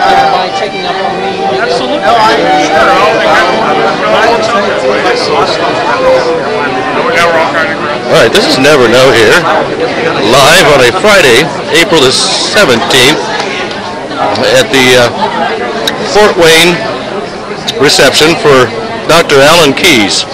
by checking up on me. Absolutely. All right, this is Never Know here, live on a Friday, April the 17th, at the Fort Wayne reception for Dr. Alan Keyes.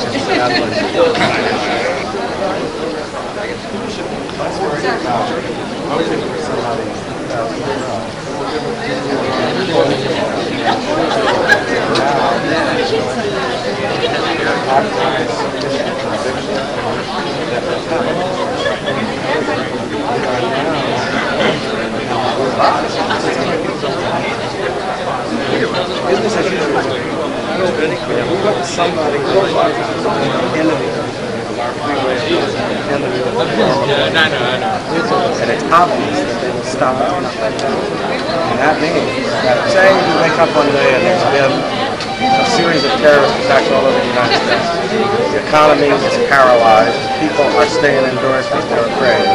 And it's obvious that they will stop it. And that means that say you wake up one day and there's been a series of terrorist attacks all over the United States. The economy is paralyzed. People are staying indoors because they're afraid.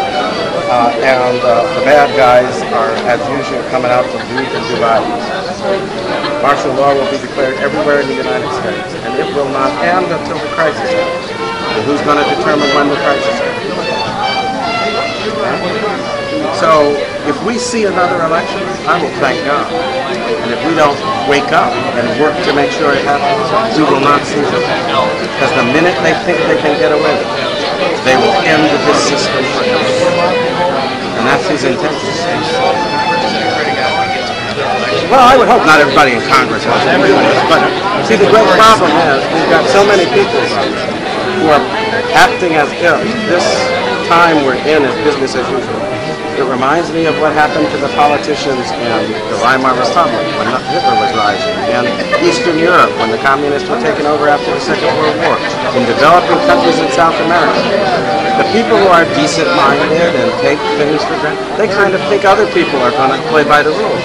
And the bad guys are, as usual, coming out to loot and do violence. Martial law will be declared everywhere in the United States, and it will not end until the crisis ends. And who's going to determine when the crisis ends? So, if we see another election, I will thank God. And if we don't wake up and work to make sure it happens, we will not see it. Because the minute they think they can get away with it, they will end this system forever. And that's his intention. Well, I would hope not everybody in Congress wants to do this, but see, the great problem is we've got so many people who are acting as if this time we're in is business as usual. It reminds me of what happened to the politicians in the Weimar Republic when Hitler was rising, and Eastern Europe when the communists were taken over after the Second World War, in developing countries in South America. The people who are decent-minded and take things for granted, they kind of think other people are going to play by the rules.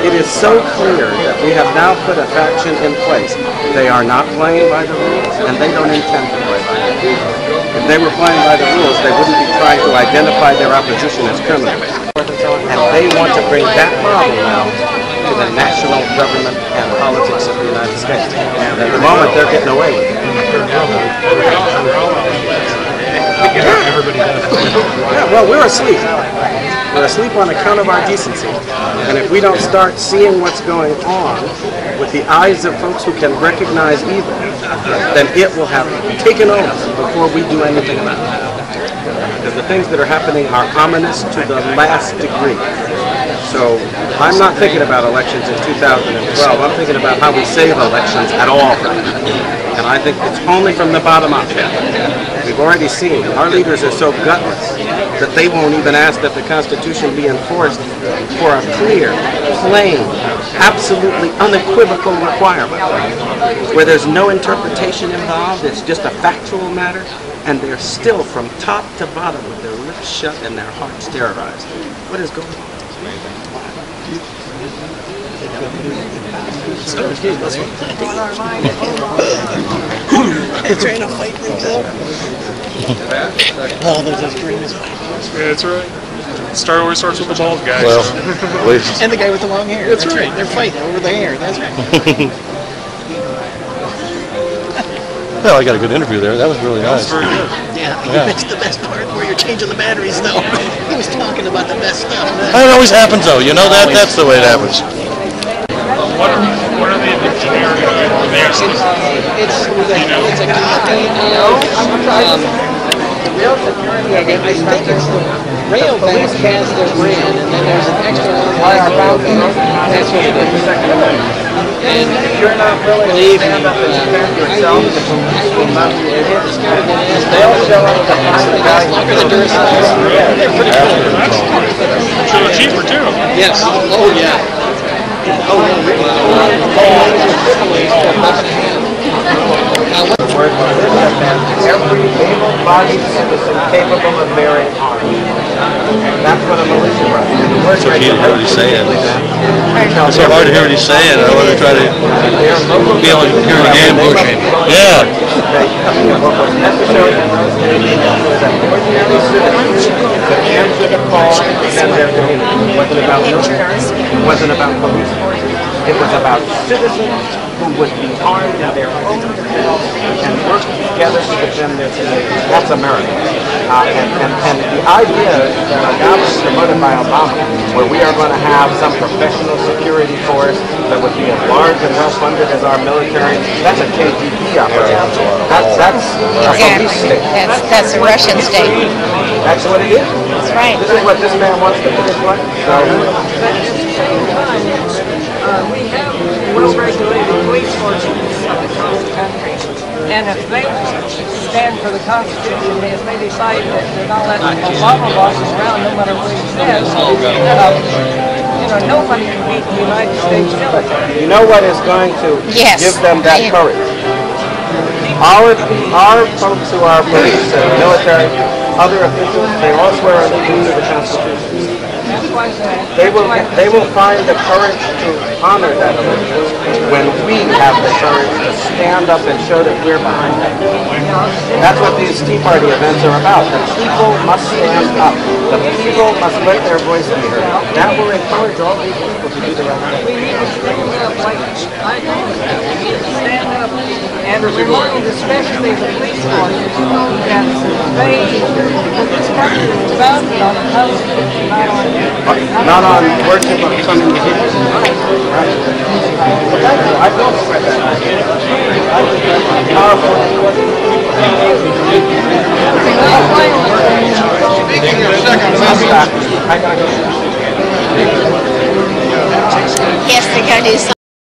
It is so clear that we have now put a faction in place. They are not playing by the rules, and they don't intend to play by the rules. If they were playing by the rules, they wouldn't be trying to identify their opposition as criminals. And they want to bring that model now to the national government and politics of the United States. And at the moment, they're getting away with it. Yeah, well, we're asleep. We're asleep on account of our decency. And if we don't start seeing what's going on with the eyes of folks who can recognize evil, then it will have taken over before we do anything about it. Because the things that are happening are ominous to the last degree. So I'm not thinking about elections in 2012. I'm thinking about how we save elections at all. And I think it's only from the bottom up. We've already seen our leaders are so gutless that they won't even ask that the Constitution be enforced for a clear, plain, absolutely unequivocal requirement, where there's no interpretation involved, it's just a factual matter, and they're still from top to bottom with their lips shut and their hearts terrorized. What is going on? Trying to fight oh, there's those greens. Yeah, that's right. Star always starts with the bald guy. Well, and the guy with the long hair. That's right. They're fighting over the hair. That's right. Well, I got a good interview there. That was really nice. Very good. Yeah, you missed the best part where you're changing the batteries, though. He was talking about the best stuff. That always happens, though. You know that? That's the way it happens. What are the engineering there? It's a copy of I think it's the rail bank has their brand, and then there's an extra one like that's what it is. And if you're not willing to stand up and defend yourself, they'll show up to find the guy. Look at the Duracells. They're pretty cool. So they're cheaper too. Yes. Oh yeah. Every able-bodied citizen capable of bearing arms. That's what a militia was. So he heard what he's saying. It's so hard to hear what he's saying. I want to try to feel like hearing the ambush. Yeah. What was necessary in those days was that ordinary citizens could answer the call and defend their community. It wasn't about military. It wasn't about police forces. It was about citizens who would be armed in their own defense and work together to defend their community. That's America. And the idea that now was promoted by Obama, where we are going to have some professional security force that would be as large and well-funded as our military, that's a KGB operation. That's a police state. That's a Russian state. That's what it is. That's right. This is what this man wants to put his life. So, we have well-regulated police forces across the country, and if they stand for the Constitution, if they decide that they're not letting Obama bosses around no matter what he says, nobody can beat the United States military. you know what is going to Yes. give them that courage? Our folks who are police and military, other officials, they all swear allegiance to the Constitution. They will find the courage to honor that allegiance when we have the courage to stand up and show that we're behind them. That's what these Tea Party events are about. The people must stand up. The people must let their voice be heard. That will encourage all these people to do the right thing. We need to stand up like I know that. We need to stand up and remind especially the police forces that this country is founded on the Constitution, Not on worship of some individuals. Right. I don't spread that. Powerful. Yes, they're going to do